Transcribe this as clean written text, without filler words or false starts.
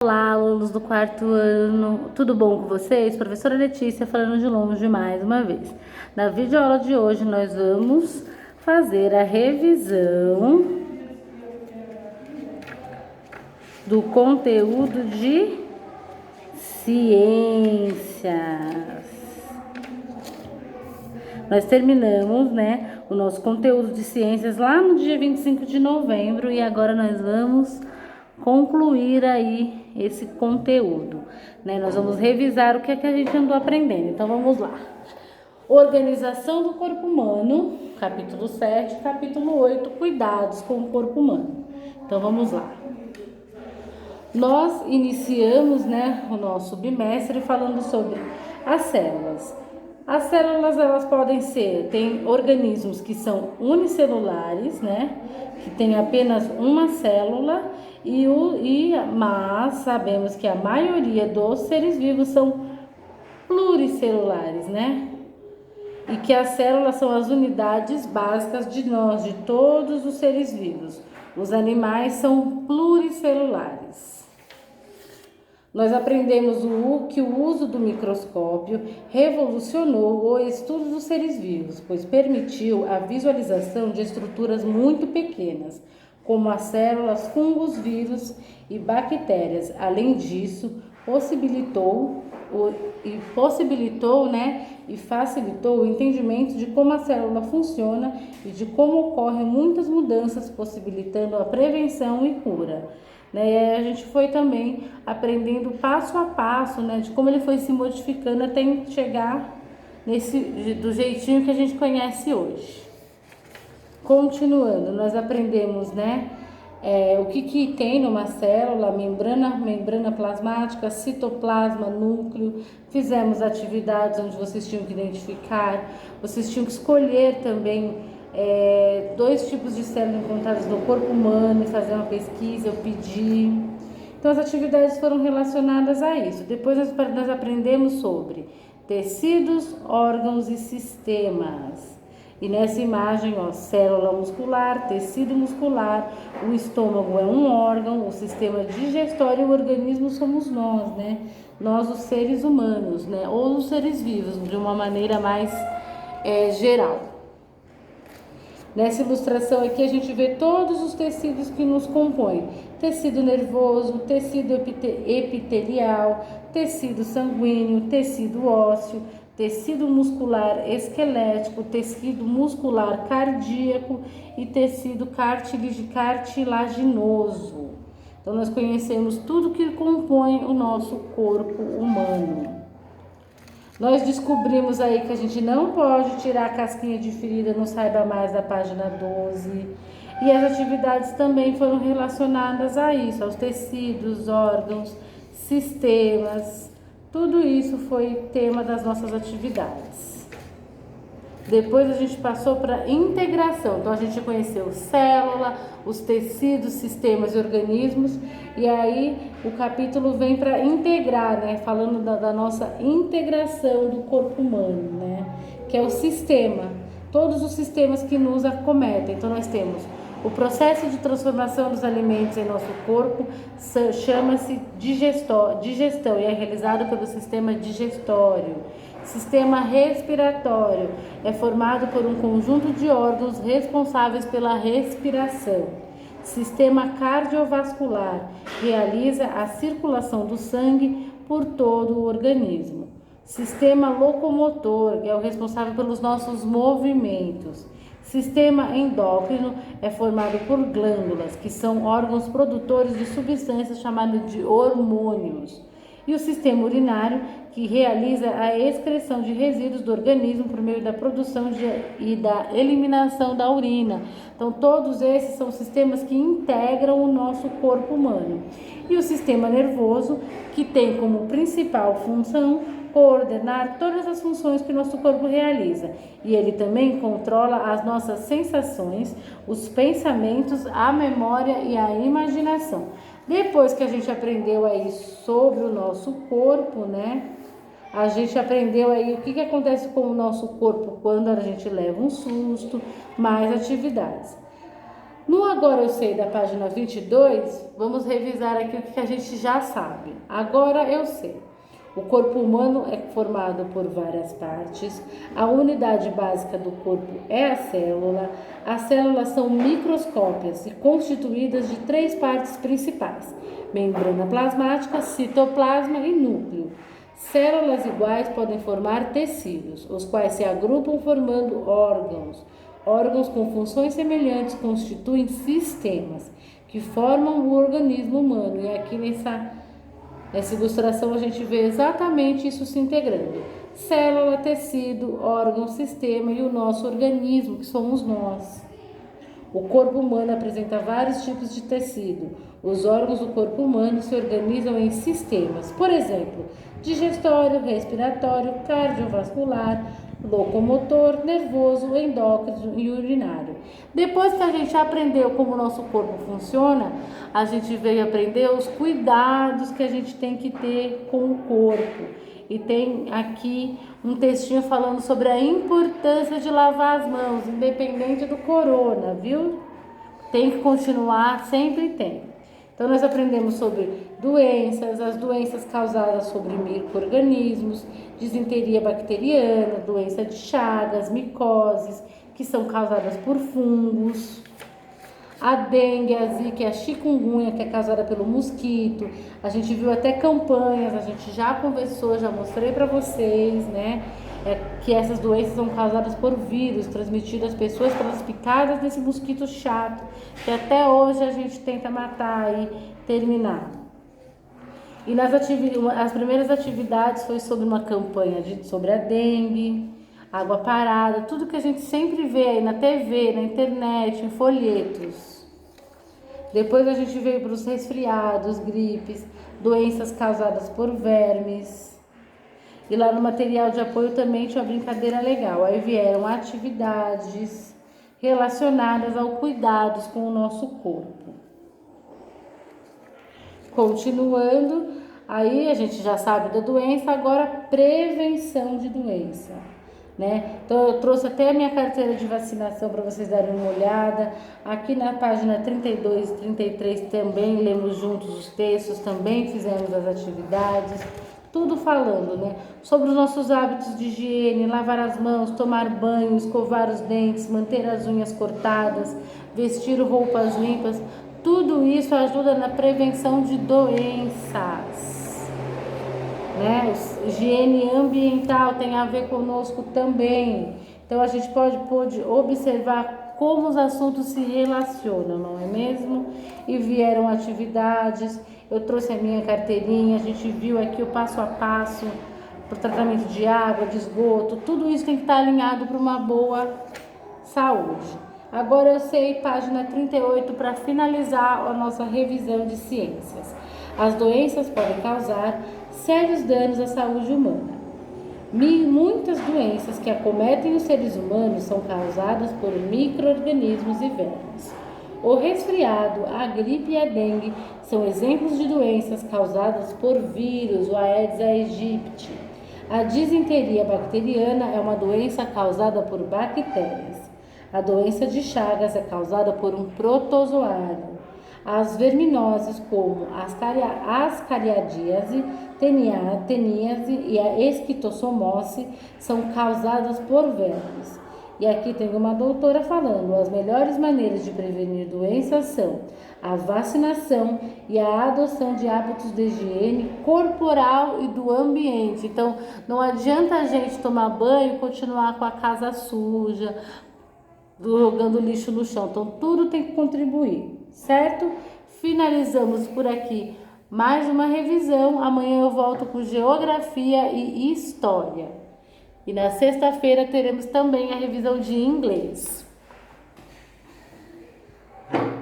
Olá, alunos do quarto ano, tudo bom com vocês? Professora Letícia falando de longe mais uma vez. Na videoaula de hoje nós vamos fazer a revisão do conteúdo de ciências. Nós terminamos, o nosso conteúdo de ciências lá no dia 25 de novembro e agora nós vamos concluir aí esse conteúdo, Nós vamos revisar o que é que a gente andou aprendendo. Então vamos lá. Organização do corpo humano, capítulo 7, capítulo 8, cuidados com o corpo humano. Então vamos lá. Nós iniciamos, o nosso bimestre falando sobre as células. As células, elas podem ser, tem organismos que são unicelulares, que tem apenas uma célula, mas sabemos que a maioria dos seres vivos são pluricelulares, E que as células são as unidades básicas de nós, de todos os seres vivos. Os animais são pluricelulares. Nós aprendemos que o uso do microscópio revolucionou o estudo dos seres vivos, pois permitiu a visualização de estruturas muito pequenas, como as células, fungos, vírus e bactérias. Além disso, possibilitou e facilitou o entendimento de como a célula funciona e de como ocorrem muitas mudanças, possibilitando a prevenção e cura. E aí a gente foi também aprendendo passo a passo, de como ele foi se modificando até chegar do jeitinho que a gente conhece hoje. Continuando, nós aprendemos, o que tem numa célula, membrana plasmática, citoplasma, núcleo. Fizemos atividades onde vocês tinham que identificar, vocês tinham que escolher também dois tipos de células encontradas no corpo humano e fazer uma pesquisa, eu pedi. Então as atividades foram relacionadas a isso. Depois nós aprendemos sobre tecidos, órgãos e sistemas. E nessa imagem, célula muscular, tecido muscular, o estômago é um órgão, o sistema digestório e o organismo somos nós, Nós, os seres humanos, ou os seres vivos, de uma maneira mais geral. Nessa ilustração aqui a gente vê todos os tecidos que nos compõem. Tecido nervoso, tecido epitelial, tecido sanguíneo, tecido ósseo, tecido muscular esquelético, tecido muscular cardíaco e tecido cartilaginoso. Então nós conhecemos tudo que compõe o nosso corpo humano. Nós descobrimos aí que a gente não pode tirar a casquinha de ferida, não saiba mais da página 12. E as atividades também foram relacionadas a isso, aos tecidos, órgãos, sistemas. Tudo isso foi tema das nossas atividades. Depois a gente passou para integração. Então a gente conheceu célula, os tecidos, sistemas e organismos. E aí o capítulo vem para integrar, falando da nossa integração do corpo humano, que é o sistema, todos os sistemas que nos acometem. Então nós temos o processo de transformação dos alimentos em nosso corpo, chama-se digestão e é realizado pelo sistema digestório. Sistema respiratório é formado por um conjunto de órgãos responsáveis pela respiração. Sistema cardiovascular realiza a circulação do sangue por todo o organismo. Sistema locomotor, que é o responsável pelos nossos movimentos. Sistema endócrino é formado por glândulas, que são órgãos produtores de substâncias chamadas de hormônios. E o sistema urinário, que realiza a excreção de resíduos do organismo por meio da produção e da eliminação da urina. Então, todos esses são sistemas que integram o nosso corpo humano. E o sistema nervoso, que tem como principal função coordenar todas as funções que o nosso corpo realiza. E ele também controla as nossas sensações, os pensamentos, a memória e a imaginação. Depois que a gente aprendeu aí sobre o nosso corpo, a gente aprendeu aí o que acontece com o nosso corpo quando a gente leva um susto, mais atividades. No Agora Eu Sei, da página 22, vamos revisar aqui o que a gente já sabe. Agora eu sei. O corpo humano é formado por várias partes. A unidade básica do corpo é a célula. As células são microscópias e constituídas de 3 partes principais: membrana plasmática, citoplasma e núcleo. Células iguais podem formar tecidos, os quais se agrupam formando órgãos. Órgãos com funções semelhantes constituem sistemas que formam o organismo humano. E aqui nessa ilustração a gente vê exatamente isso se integrando: célula, tecido, órgão, sistema e o nosso organismo, que somos nós. O corpo humano apresenta vários tipos de tecido. Os órgãos do corpo humano se organizam em sistemas, por exemplo, digestório, respiratório, cardiovascular, locomotor, nervoso, endócrino e urinário. Depois que a gente aprendeu como o nosso corpo funciona, a gente veio aprender os cuidados que a gente tem que ter com o corpo. E tem aqui um textinho falando sobre a importância de lavar as mãos, independente do corona, viu? Tem que continuar, sempre tem. Então nós aprendemos sobre doenças, as doenças causadas sobre micro-organismos, disenteria bacteriana, doença de Chagas, micoses, que são causadas por fungos. A dengue, a zika, a chikungunya, que é causada pelo mosquito. A gente viu até campanhas, a gente já conversou, já mostrei para vocês, né? Que essas doenças são causadas por vírus, transmitidas às pessoas pelas picadas desse mosquito chato, que até hoje a gente tenta matar e terminar. E as primeiras atividades foi sobre uma campanha sobre a dengue, água parada, tudo que a gente sempre vê aí na TV, na internet, em folhetos. Depois a gente veio para os resfriados, gripes, doenças causadas por vermes. E lá no material de apoio também tinha uma brincadeira legal. Aí vieram atividades relacionadas ao cuidados com o nosso corpo. Continuando, aí a gente já sabe da doença, agora prevenção de doença, né? Então eu trouxe até a minha carteira de vacinação para vocês darem uma olhada. Aqui na página 32 e 33 também lemos juntos os textos, também fizemos as atividades. Tudo falando, né, sobre os nossos hábitos de higiene, lavar as mãos, tomar banho, escovar os dentes, manter as unhas cortadas, vestir roupas limpas. Tudo isso ajuda na prevenção de doenças, né? Higiene ambiental tem a ver conosco também. Então a gente pode observar como os assuntos se relacionam, não é mesmo? E vieram atividades. Eu trouxe a minha carteirinha, a gente viu aqui o passo a passo para o tratamento de água, de esgoto, tudo isso tem que estar alinhado para uma boa saúde. Agora eu sei, página 38, para finalizar a nossa revisão de ciências. As doenças podem causar sérios danos à saúde humana. Muitas doenças que acometem os seres humanos são causadas por micro-organismos e vermes. O resfriado, a gripe e a dengue são exemplos de doenças causadas por vírus, o Aedes aegypti. A disenteria bacteriana é uma doença causada por bactérias. A doença de Chagas é causada por um protozoário. As verminoses, como a ascariadíase, teníase e a esquistossomose, são causadas por vermes. E aqui tem uma doutora falando: as melhores maneiras de prevenir doenças são a vacinação e a adoção de hábitos de higiene corporal e do ambiente. Então, não adianta a gente tomar banho e continuar com a casa suja, jogando lixo no chão. Então, tudo tem que contribuir, certo? Finalizamos por aqui mais uma revisão. Amanhã eu volto com geografia e história. E na sexta-feira teremos também a revisão de inglês.